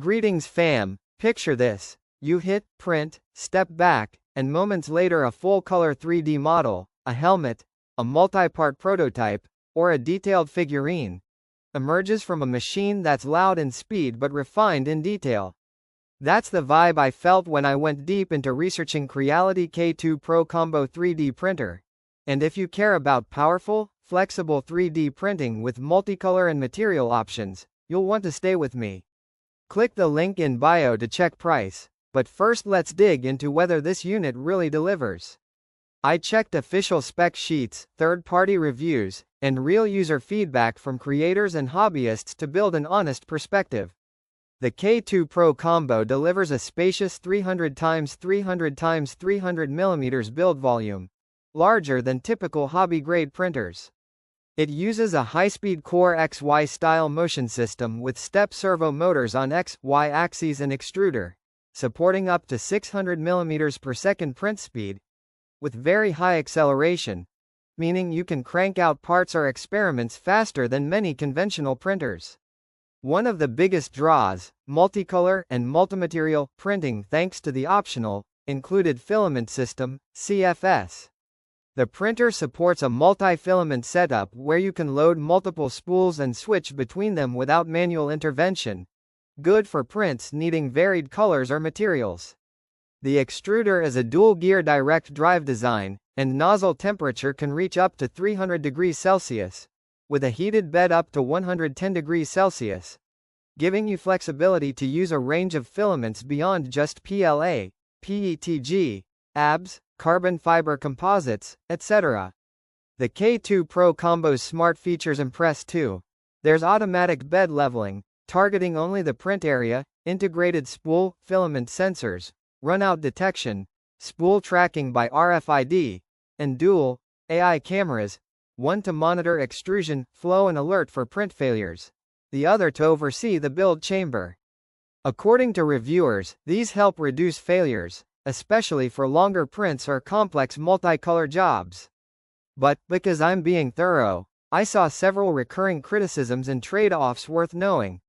Greetings fam, picture this. You hit print, step back, and moments later a full-color 3D model, a helmet, a multi-part prototype, or a detailed figurine emerges from a machine that's loud in speed but refined in detail. That's the vibe I felt when I went deep into researching Creality K2 Pro Combo 3D printer. And if you care about powerful, flexible 3D printing with multicolor and material options, you'll want to stay with me. Click the link in bio to check price, but first let's dig into whether this unit really delivers. I checked official spec sheets, third-party reviews, and real user feedback from creators and hobbyists to build an honest perspective. The K2 Pro Combo delivers a spacious 300x300x300mm build volume, larger than typical hobby-grade printers. It uses a high-speed Core XY style motion system with step servo motors on X, Y axes and extruder, supporting up to 600mm per second print speed, with very high acceleration, meaning you can crank out parts or experiments faster than many conventional printers. One of the biggest draws, multicolor and multimaterial printing thanks to the optional, included filament system, CFS. The printer supports a multi-filament setup where you can load multiple spools and switch between them without manual intervention, good for prints needing varied colors or materials. The extruder is a dual-gear direct drive design, and nozzle temperature can reach up to 300 degrees Celsius, with a heated bed up to 110 degrees Celsius, giving you flexibility to use a range of filaments beyond just PLA, PETG, ABS, carbon fiber composites, etc. The K2 Pro Combo's smart features impress too. There's automatic bed leveling, targeting only the print area, integrated spool, filament sensors, runout detection, spool tracking by RFID, and dual AI cameras, one to monitor extrusion, flow and alert for print failures, the other to oversee the build chamber. According to reviewers, these help reduce failures, especially for longer prints or complex multicolor jobs. But, because I'm being thorough, I saw several recurring criticisms and trade-offs worth knowing.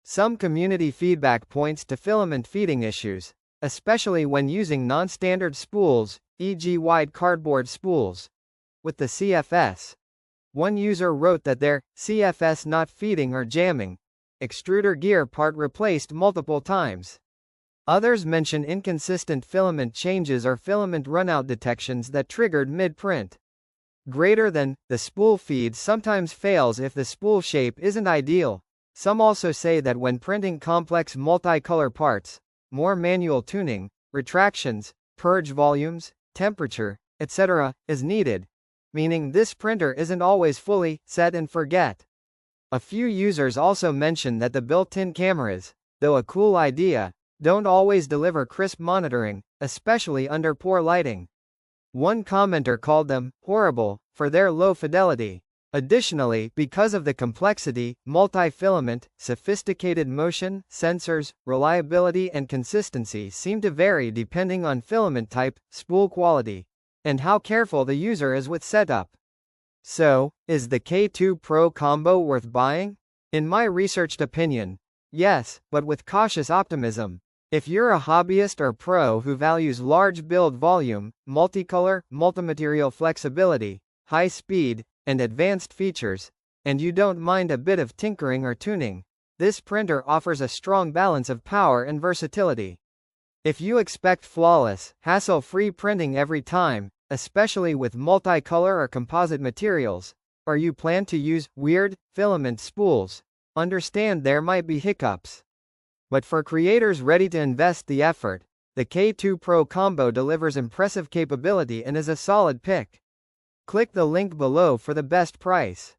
Some community feedback points to filament feeding issues, especially when using non-standard spools, e.g. wide cardboard spools, with the CFS. One user wrote that their CFS not feeding or jamming extruder gear part replaced multiple times. Others mention inconsistent filament changes or filament runout detections that triggered mid-print. The spool feed sometimes fails if the spool shape isn't ideal. Some also say that when printing complex multicolor parts, more manual tuning, retractions, purge volumes, temperature, etc., is needed, meaning this printer isn't always fully set and forget. A few users also mention that the built-in cameras, though a cool idea, don't always deliver crisp monitoring, especially under poor lighting. One commenter called them horrible for their low fidelity. Additionally, because of the complexity, multi-filament, sophisticated motion, sensors, reliability and consistency seem to vary depending on filament type, spool quality, and how careful the user is with setup. So, is the K2 Pro Combo worth buying? In my researched opinion, yes, but with cautious optimism. If you're a hobbyist or pro who values large build volume, multicolor, multimaterial flexibility, high speed, and advanced features, and you don't mind a bit of tinkering or tuning, this printer offers a strong balance of power and versatility. If you expect flawless, hassle-free printing every time, especially with multicolor or composite materials, or you plan to use weird filament spools, understand there might be hiccups. But for creators ready to invest the effort, the K2 Pro Combo delivers impressive capability and is a solid pick. Click the link below for the best price.